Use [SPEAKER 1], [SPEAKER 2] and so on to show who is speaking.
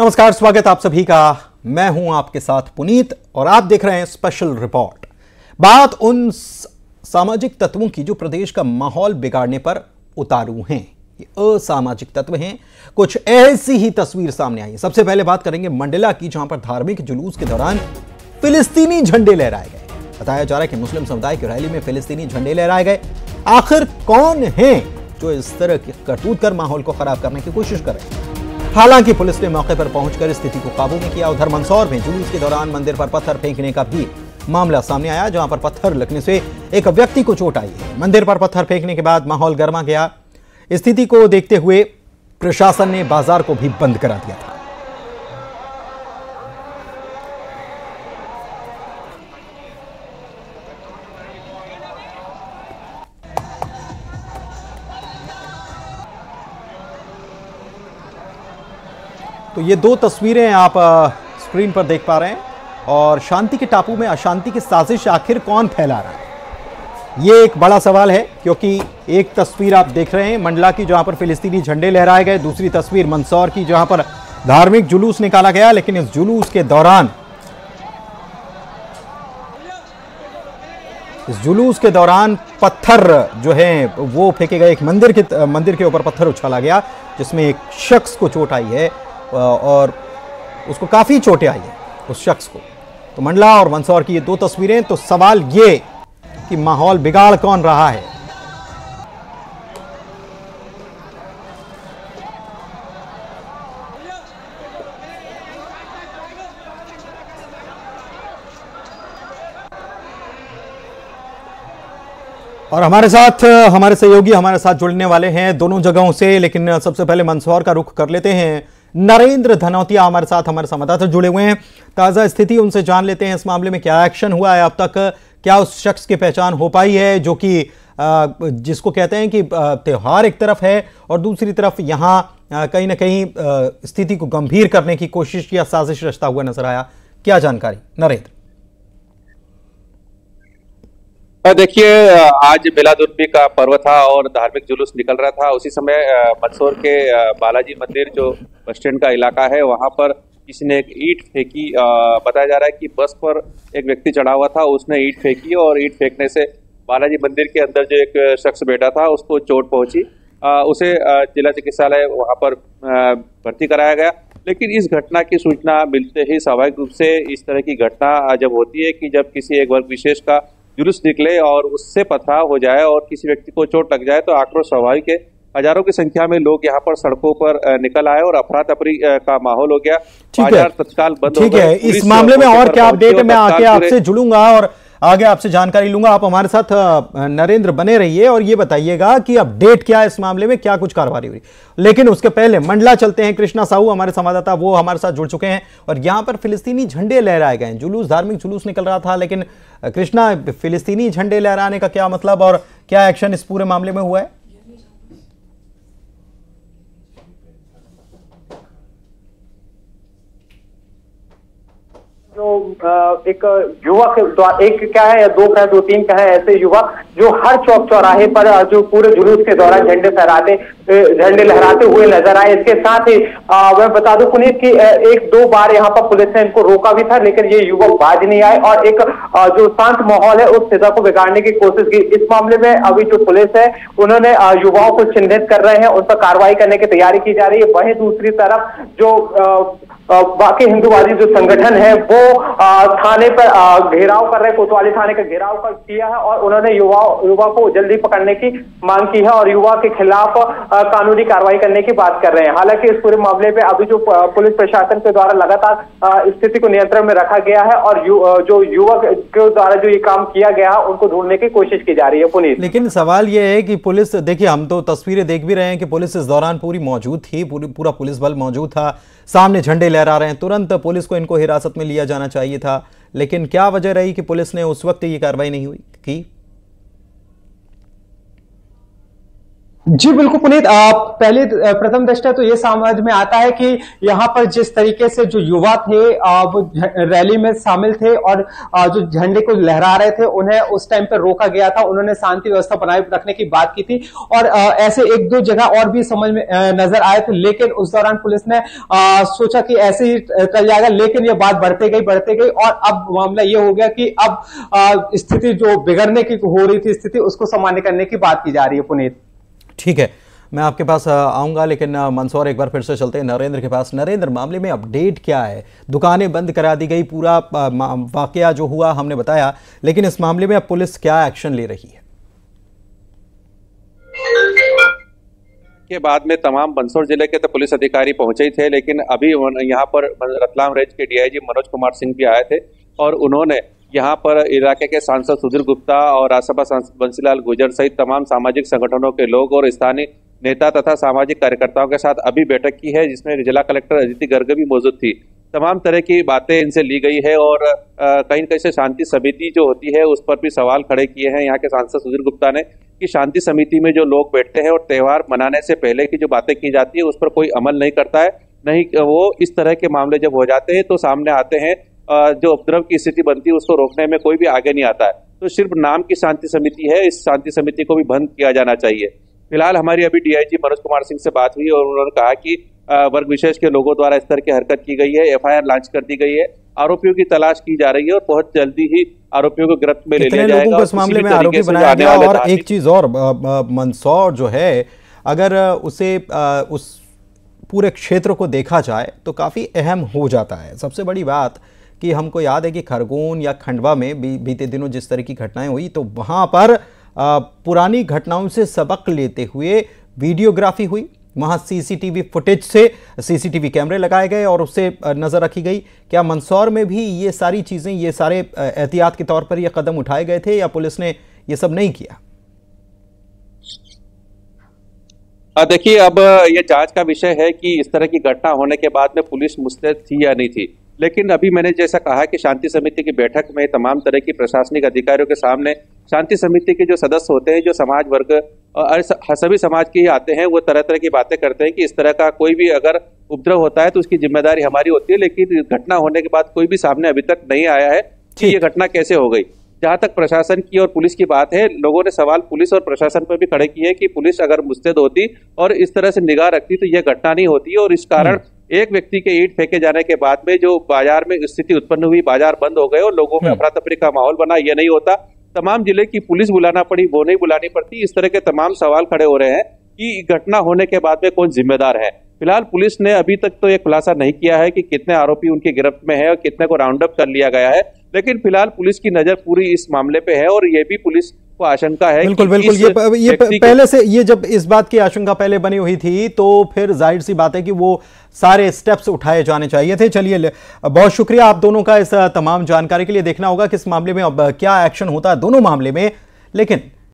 [SPEAKER 1] नमस्कार, स्वागत आप सभी का। मैं हूं आपके साथ पुनीत और आप देख रहे हैं स्पेशल रिपोर्ट। बात उन सामाजिक तत्वों की जो प्रदेश का माहौल बिगाड़ने पर उतारू हैं। ये असामाजिक तत्व हैं। कुछ ऐसी ही तस्वीर सामने आई है। सबसे पहले बात करेंगे मंडला की, जहां पर धार्मिक जुलूस के दौरान फिलिस्तीनी झंडे लहराए गए। बताया जा रहा है कि मुस्लिम समुदाय की रैली में फिलिस्तीनी झंडे लहराए गए। आखिर कौन है जो इस तरह की करतूत कर माहौल को खराब करने की कोशिश कर रहे हैं? हालांकि पुलिस ने मौके पर पहुंचकर स्थिति को काबू में किया। उधर मंदसौर में जुलूस के दौरान मंदिर पर पत्थर फेंकने का भी मामला सामने आया, जहां पर पत्थर लगने से एक व्यक्ति को चोट आई है। मंदिर पर पत्थर फेंकने के बाद माहौल गर्मा गया। स्थिति को देखते हुए प्रशासन ने बाजार को भी बंद करा दिया था। तो ये दो तस्वीरें आप स्क्रीन पर देख पा रहे हैं। और शांति के टापू में अशांति की साजिश आखिर कौन फैला रहा है, ये एक बड़ा सवाल है। क्योंकि एक तस्वीर आप देख रहे हैं मंडला की, जहां पर फिलिस्तीनी झंडे लहराए गए। दूसरी तस्वीर मंदसौर की, जहां पर धार्मिक जुलूस निकाला गया। लेकिन इस जुलूस के दौरान पत्थर जो है वो फेंके गए। एक मंदिर के ऊपर पत्थर उछाला गया, जिसमें एक शख्स को चोट आई है और उसको काफी चोटें आई है उस शख्स को। तो मंडला और मंदसौर की ये दो तस्वीरें। तो सवाल ये कि माहौल बिगाड़ कौन रहा है? और हमारे सहयोगी हमारे साथ जुड़ने वाले हैं दोनों जगहों से। लेकिन सबसे पहले मंदसौर का रुख कर लेते हैं। नरेंद्र धनौतिया हमारे साथ, हमारे संवाददाता जुड़े हुए हैं। ताजा स्थिति उनसे जान लेते हैं। इस मामले में क्या एक्शन हुआ है अब तक? क्या उस शख्स की पहचान हो पाई है जो कि जिसको कहते हैं कि त्योहार एक तरफ है और दूसरी तरफ यहां कहीं ना कहीं स्थिति को गंभीर करने की कोशिश या साजिश रचता हुआ नजर आया? क्या जानकारी नरेंद्र?
[SPEAKER 2] देखिए, आज मिलादुन्नबी का पर्व था और धार्मिक जुलूस निकल रहा था। उसी समय मंदसौर के बालाजी मंदिर जो बस स्टैंड का इलाका है, वहां पर किसी ने एक ईंट फेंकी। बताया जा रहा है कि बस पर एक व्यक्ति चढ़ा हुआ था, उसने ईंट फेंकी और ईंट फेंकने से बालाजी मंदिर के अंदर जो एक शख्स बैठा था उसको चोट पहुंची। उसे जिला चिकित्सालय वहां पर भर्ती कराया गया। लेकिन इस घटना की सूचना मिलते ही स्वाभाविक रूप से इस तरह की घटना जब होती है कि जब किसी एक वर्ग विशेष का जुलूस निकले और उससे पथराव हो जाए और किसी व्यक्ति को चोट लग जाए, तो आक्रोश स्वाभाविक है। हजारों की संख्या में लोग यहाँ पर सड़कों पर निकल आए और अफरा तफरी का माहौल हो गया। बाजार तत्काल बंद हो गए।
[SPEAKER 1] ठीक है, इस मामले में और क्या अपडेट है मैं आके आपसे जुड़ूंगा और आगे आपसे जानकारी लूंगा। आप हमारे साथ नरेंद्र बने रहिए और ये बताइएगा कि अपडेट क्या है इस मामले में, क्या कुछ कार्रवाई हुई। लेकिन उसके पहले मंडला चलते हैं। कृष्णा साहू हमारे संवाददाता, वो हमारे साथ जुड़ चुके हैं। और यहां पर फिलिस्तीनी झंडे लहराए गए। धार्मिक जुलूस निकल रहा था। लेकिन कृष्णा, फिलिस्तीनी झंडे लहराने का क्या मतलब और क्या एक्शन इस पूरे मामले में हुआ है?
[SPEAKER 3] जो एक युवक, एक क्या है या दो क्या, दो तीन क्या है, ऐसे युवक जो हर चौक चौराहे पर जो पूरे जुलूस के दौरान झंडे लहराते हुए नजर आए। इसके साथ ही मैं बता दूं पुनीत की एक दो बार यहाँ पर पुलिस ने इनको रोका भी था, लेकिन ये युवक बाज नहीं आए और एक जो शांत माहौल है उस स्थिति को बिगाड़ने की कोशिश की। इस मामले में अभी जो पुलिस है उन्होंने युवाओं को चिन्हित कर रहे हैं, उन पर कार्रवाई करने की तैयारी की जा रही है। वहीं दूसरी तरफ जो बाकी हिंदूवादी जो संगठन है वो थाने पर घेराव कर रहे, कोतवाली थाने का घेराव किया है और उन्होंने युवा को जल्दी पकड़ने की मांग की है और युवा के खिलाफ कानूनी कार्रवाई करने की बात कर रहे हैं। हालांकि इस पूरे मामले पे अभी जो पुलिस प्रशासन के द्वारा लगातार स्थिति को नियंत्रण में रखा गया है और जो युवक के द्वारा जो ये काम किया गया है उनको ढूंढने की कोशिश की जा रही है पुलिस।
[SPEAKER 1] लेकिन सवाल ये है कि पुलिस, देखिए हम तो तस्वीरें देख भी रहे हैं कि पुलिस इस दौरान पूरी मौजूद थी, पूरा पुलिस बल मौजूद था। सामने झंडे लहरा रहे हैं, तुरंत पुलिस को इनको हिरासत में लिया जाना चाहिए था। लेकिन क्या वजह रही कि पुलिस ने उस वक्त ये कार्रवाई नहीं की?
[SPEAKER 4] जी बिल्कुल पुनीत, पहले प्रथम दृष्टया तो ये समझ में आता है कि यहाँ पर जिस तरीके से जो युवा थे वो रैली में शामिल थे और जो झंडे को लहरा रहे थे उन्हें उस टाइम पर रोका गया था। उन्होंने शांति व्यवस्था बनाए रखने की बात की थी और ऐसे एक दो जगह और भी समझ में नजर आए थे, लेकिन उस दौरान पुलिस ने सोचा कि ऐसे ही चल जाएगा, लेकिन ये बात बढ़ते गई और अब मामला ये हो गया कि अब स्थिति जो बिगड़ने की हो रही थी स्थिति, उसको सामान्य करने की बात की जा रही है पुनीत।
[SPEAKER 1] ठीक है, मैं आपके पास आऊंगा, लेकिन मंदसौर एक बार फिर से चलते हैं नरेंद्र के पास। नरेंद्र, मामले में अपडेट क्या है? दुकानें बंद करा दी गई, पूरा वाकया जो हुआ हमने बताया, लेकिन इस मामले में अब पुलिस क्या एक्शन ले रही है?
[SPEAKER 2] के बाद में तमाम मंदसौर जिले के तो पुलिस अधिकारी पहुंचे ही थे, लेकिन अभी यहाँ पर रतलाम रेंज के डीआईजी मनोज कुमार सिंह भी आए थे और उन्होंने यहाँ पर इलाके के सांसद सुधीर गुप्ता और राज्यसभा सांसद बंसीलाल गुर्जर सहित तमाम सामाजिक संगठनों के लोग और स्थानीय नेता तथा सामाजिक कार्यकर्ताओं के साथ अभी बैठक की है, जिसमें जिला कलेक्टर अदिति गर्ग भी मौजूद थी। तमाम तरह की बातें इनसे ली गई है और कहीं कहीं से शांति समिति जो होती है उस पर भी सवाल खड़े किए हैं यहाँ के सांसद सुधीर गुप्ता ने कि शांति समिति में जो लोग बैठते हैं और त्यौहार मनाने से पहले की जो बातें की जाती है उस पर कोई अमल नहीं करता है, नहीं वो इस तरह के मामले जब हो जाते हैं तो सामने आते हैं, जो उपद्रव की स्थिति बनती है उसको रोकने में कोई भी आगे नहीं आता है। तो सिर्फ नाम की शांति समिति है, इस शांति समिति को भी बंद किया जाना चाहिए। फिलहाल हमारी अभी डीआईजी मनोज कुमार सिंह से बात हुई और उन्होंने कहा कि वर्ग विशेष के लोगों द्वारा इस तरह की हरकत की गई है, एफआईआर लॉन्च कर दी गई है, आरोपियों की तलाश की जा रही है और बहुत जल्दी ही आरोपियों को गिरफ्त में ले लिया जाएगा।
[SPEAKER 1] लोगों को इस मामले में आरोपी बनाया गया। और एक चीज और, मंदसौर जो है अगर उसे उस पूरे क्षेत्र को देखा जाए तो काफी अहम हो जाता है। सबसे बड़ी बात कि हमको याद है कि खरगोन या खंडवा में बीते दिनों जिस तरह की घटनाएं हुई, तो वहां पर पुरानी घटनाओं से सबक लेते हुए वीडियोग्राफी हुई, वहां सीसीटीवी फुटेज से सीसीटीवी कैमरे लगाए गए और उससे नजर रखी गई। क्या मंदसौर में भी ये सारी चीजें, ये सारे एहतियात के तौर पर ये कदम उठाए गए थे या पुलिस ने ये सब नहीं किया?
[SPEAKER 2] देखिए, अब ये जांच का विषय है कि इस तरह की घटना होने के बाद में पुलिस मुस्तैद थी या नहीं थी, लेकिन अभी मैंने जैसा कहा कि शांति समिति की बैठक में तमाम तरह की प्रशासनिक अधिकारियों के सामने शांति समिति के जो सदस्य होते हैं, जो समाज वर्ग सभी समाज के ही आते हैं, वो तरह तरह की बातें करते हैं कि इस तरह का कोई भी अगर उपद्रव होता है तो उसकी जिम्मेदारी हमारी होती है, लेकिन घटना होने के बाद कोई भी सामने अभी तक नहीं आया है कि ये घटना कैसे हो गई। जहां तक प्रशासन की और पुलिस की बात है, लोगों ने सवाल पुलिस और प्रशासन पर भी खड़े किए हैं कि पुलिस अगर मुस्तैद होती और इस तरह से निगाह रखती तो यह घटना नहीं होती, और इस कारण एक व्यक्ति के ईंट फेंके जाने के बाद में जो बाजार में स्थिति उत्पन्न हुई, बाजार बंद हो गए और लोगों में अफरा तफरी का माहौल बना, यह नहीं होता। तमाम जिले की पुलिस बुलाना पड़ी, वो नहीं बुलानी पड़ती। इस तरह के तमाम सवाल खड़े हो रहे हैं कि घटना होने के बाद में कौन जिम्मेदार है। फिलहाल पुलिस ने अभी तक तो ये खुलासा नहीं किया है कि कितने आरोपी उनकी गिरफ्त में है और कितने को राउंड अप कर लिया गया है, लेकिन फिलहाल पुलिस की नजर पूरी इस मामले पे है और ये भी पुलिस को आशंका है।
[SPEAKER 1] बिल्कुल बिल्कुल, ये पहले से, ये जब इस बात की आशंका पहले बनी हुई थी तो फिर जाहिर सी बात है कि वो सारे स्टेप्स उठाए जाने चाहिए थे। चलिए, बहुत शुक्रिया आप दोनों का इस तमाम जानकारी के लिए। देखना होगा कि इस मामले में अब क्या एक्शन होता है दोनों मामले में। लेकिन